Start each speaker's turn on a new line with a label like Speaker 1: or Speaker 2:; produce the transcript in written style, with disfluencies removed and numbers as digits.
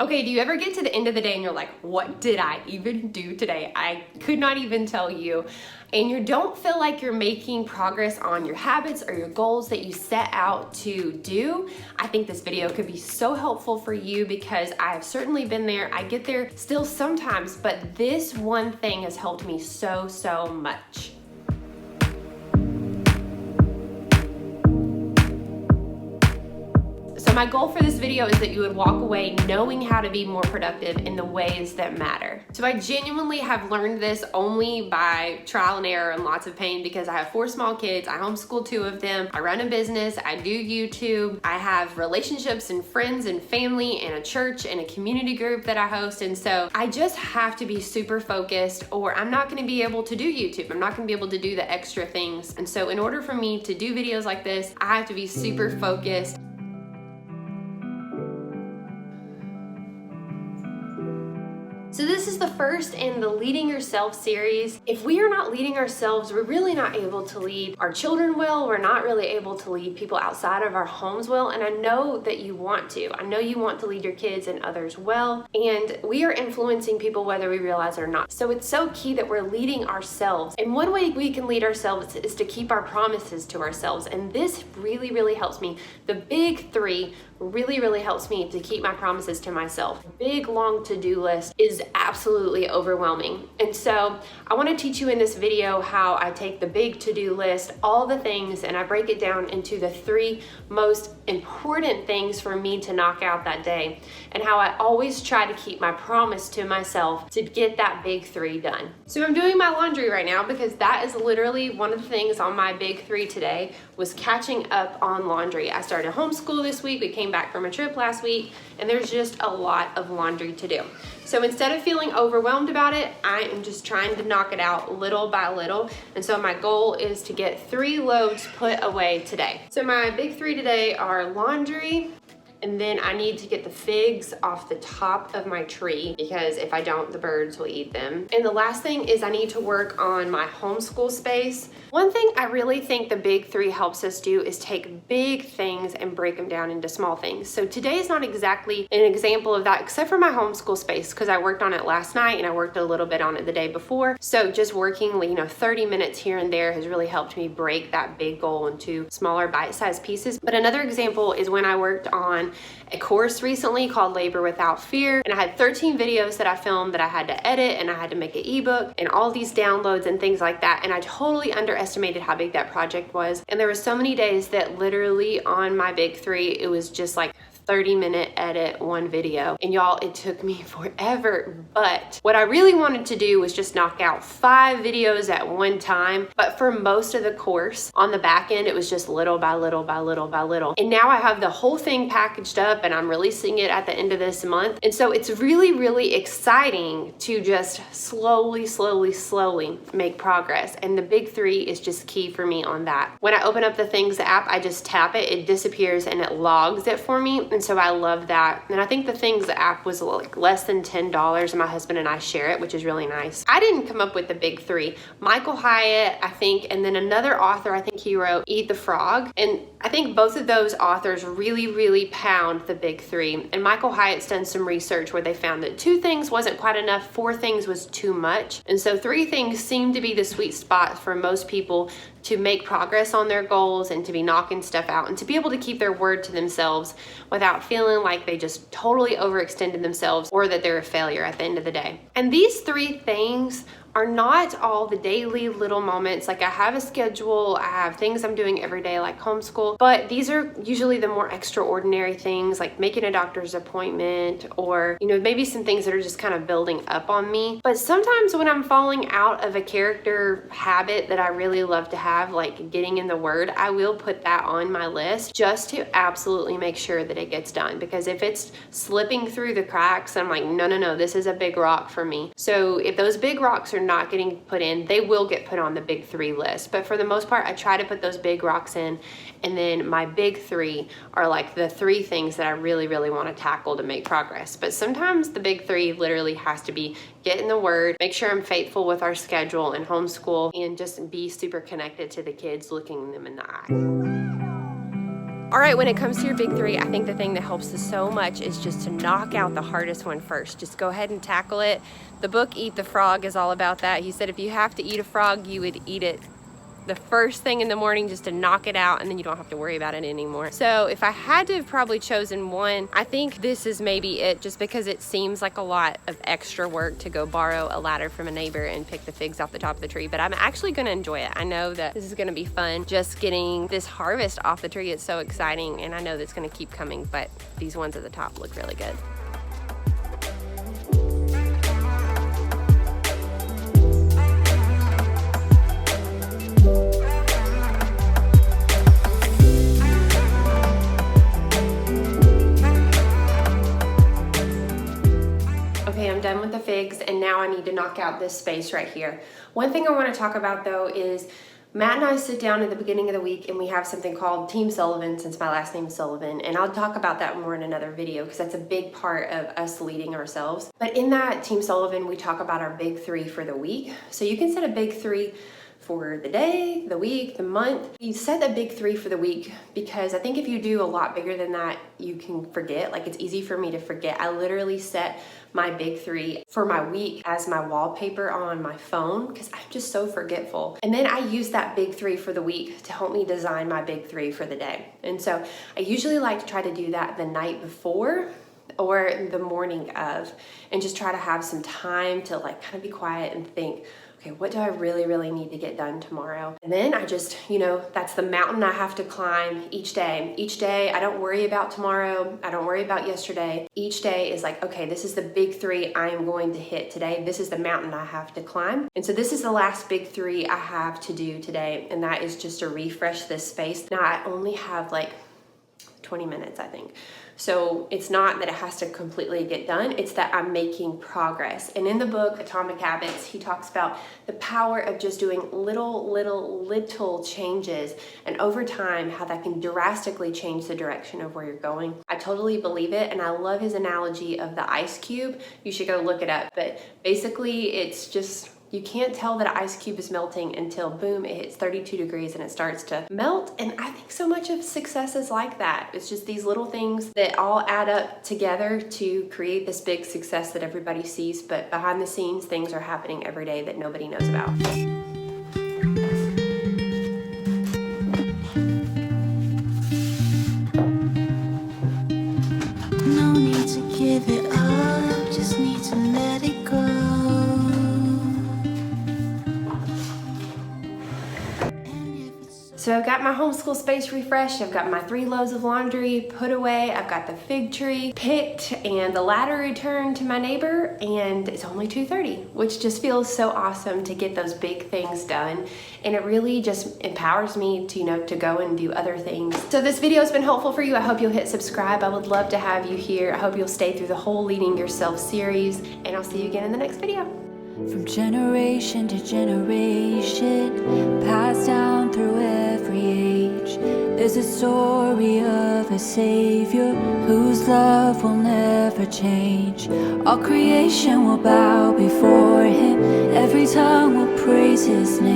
Speaker 1: Okay, do you ever get to the end of the day and you're like, what did I even do today? I could not even tell you. And you don't feel like you're making progress on your habits or your goals that you set out to do. I think this video could be so helpful for you because I've certainly been there. I get there still sometimes, but this one thing has helped me so much. So my goal for this video is that you would walk away knowing how to be more productive in the ways that matter. So I genuinely have learned this only by trial and error and lots of pain because I have 4 small kids, I homeschool 2 of them, I run a business, I do YouTube, I have relationships and friends and family and a church and a community group that I host, and so I just have to be super focused or I'm not gonna be able to do YouTube. I'm not gonna be able to do the extra things. And so in order for me to do videos like this, I have to be super focused. So this is the first in the Leading Yourself series. If we are not leading ourselves, we're really not able to lead our children well. We're not really able to lead people outside of our homes well. And I know that you want to. I know you want to lead your kids and others well. And we are influencing people whether we realize it or not. So it's so key that we're leading ourselves. And one way we can lead ourselves is to keep our promises to ourselves. And this really helps me. The big 3 really helps me to keep my promises to myself. Big long to-do list is absolutely overwhelming. And so I want to teach you in this video how I take the big to-do list, all the things, and I break it down into the 3 most important things for me to knock out that day, and how I always try to keep my promise to myself to get that big 3 done. So I'm doing my laundry right now because that is literally one of the things on my big 3 today was catching up on laundry. I started homeschool this week. We came back from a trip last week, and there's just a lot of laundry to do. So instead of feeling overwhelmed about it, I am just trying to knock it out little by little. And so my goal is to get 3 loads put away today. So my big 3 today are laundry, and then I need to get the figs off the top of my tree because if I don't, the birds will eat them. And the last thing is I need to work on my homeschool space. One thing I really think the big 3 helps us do is take big things and break them down into small things. So today is not exactly an example of that except for my homeschool space because I worked on it last night and I worked a little bit on it the day before. So just working, 30 minutes here and there has really helped me break that big goal into smaller bite-sized pieces. But another example is when I worked on a course recently called Labor Without Fear, and I had 13 videos that I filmed that I had to edit, and I had to make an ebook and all these downloads and things like that, and I totally underestimated how big that project was. And there were so many days that literally on my big 3 it was just like 30-minute edit, 1 video. And y'all, it took me forever. But what I really wanted to do was just knock out 5 videos at one time. But for most of the course, on the back end, it was just little by little by little by little. And now I have the whole thing packaged up and I'm releasing it at the end of this month. And so it's really exciting to just slowly make progress. And the big 3 is just key for me on that. When I open up the Things app, I just tap it, it disappears and it logs it for me. And so I love that. And I think the Things app was like less than $10 and my husband and I share it, which is really nice. I didn't come up with the big 3. Michael Hyatt, I think, and then another author, I think he wrote Eat the Frog. And I think both of those authors really pound the big 3. And Michael Hyatt's done some research where they found that 2 things wasn't quite enough, 4 things was too much. And so 3 things seem to be the sweet spot for most people to make progress on their goals and to be knocking stuff out and to be able to keep their word to themselves without feeling like they just totally overextended themselves or that they're a failure at the end of the day. And these 3 things are not all the daily little moments. Like I have a schedule, I have things I'm doing every day like homeschool, but these are usually the more extraordinary things like making a doctor's appointment or, maybe some things that are just kind of building up on me. But sometimes when I'm falling out of a character habit that I really love to have, like getting in the Word, I will put that on my list just to absolutely make sure that it gets done. Because if it's slipping through the cracks, I'm like, no, this is a big rock for me. So if those big rocks are not getting put in, they will get put on the big 3 list. But for the most part, I try to put those big rocks in, and then my big 3 are like the 3 things that I really want to tackle to make progress. But sometimes the big 3 literally has to be get in the Word, make sure I'm faithful with our schedule and homeschool, and just be super connected to the kids, looking them in the eye. All right, when it comes to your big three, I think the thing that helps us so much is just to knock out the hardest one first. Just go ahead and tackle it. The book Eat the Frog is all about that. He said if you have to eat a frog, you would eat it the first thing in the morning just to knock it out, and then you don't have to worry about it anymore. So if I had to have probably chosen one, I think this is maybe it, just because it seems like a lot of extra work to go borrow a ladder from a neighbor and pick the figs off the top of the tree, but I'm actually gonna enjoy it. I know that this is gonna be fun, just getting this harvest off the tree. It's so exciting, and I know that's gonna keep coming, but these ones at the top look really good. Okay, I'm done with the figs, and now I need to knock out this space right here. One thing I want to talk about though is Matt and I sit down at the beginning of the week and we have something called Team Sullivan, since my last name is Sullivan, and I'll talk about that more in another video because that's a big part of us leading ourselves. But in that Team Sullivan, we talk about our big three for the week. So you can set a big three for the day, the week, the month. You set the big three for the week because I think if you do a lot bigger than that, you can forget. Like, it's easy for me to forget. I literally set my big three for my week as my wallpaper on my phone because I'm just so forgetful. And then I use that big three for the week to help me design my big three for the day. And so I usually like to try to do that the night before or the morning of, and just try to have some time to like kind of be quiet and think, okay, what do I really need to get done tomorrow? And then I just, that's the mountain I have to climb each day. Each day, I don't worry about tomorrow. I don't worry about yesterday. Each day is like, okay, this is the big three I am going to hit today. This is the mountain I have to climb. And so this is the last big three I have to do today. And that is just to refresh this space. Now I only have like 20 minutes, I think. So it's not that it has to completely get done, it's that I'm making progress. And in the book, Atomic Habits, he talks about the power of just doing little changes, and over time, how that can drastically change the direction of where you're going. I totally believe it, and I love his analogy of the ice cube. You should go look it up, but basically it's just, you can't tell that an ice cube is melting until boom, it hits 32 degrees and it starts to melt. And I think so much of success is like that. It's just these little things that all add up together to create this big success that everybody sees, but behind the scenes, things are happening every day that nobody knows about.
Speaker 2: No need to give it up, just need to let it go.
Speaker 1: So I've got my homeschool space refreshed, I've got my 3 loads of laundry put away, I've got the fig tree picked and the ladder returned to my neighbor, and it's only 2:30, which just feels so awesome to get those big things done. And it really just empowers me to, to go and do other things. So this video has been helpful for you. I hope you'll hit subscribe. I would love to have you here. I hope you'll stay through the whole Leading Yourself series, and I'll see you again in the next video.
Speaker 2: From generation to generation, passed down through every age, there's a story of a savior whose love will never change. All creation will bow before him, every tongue will praise his name.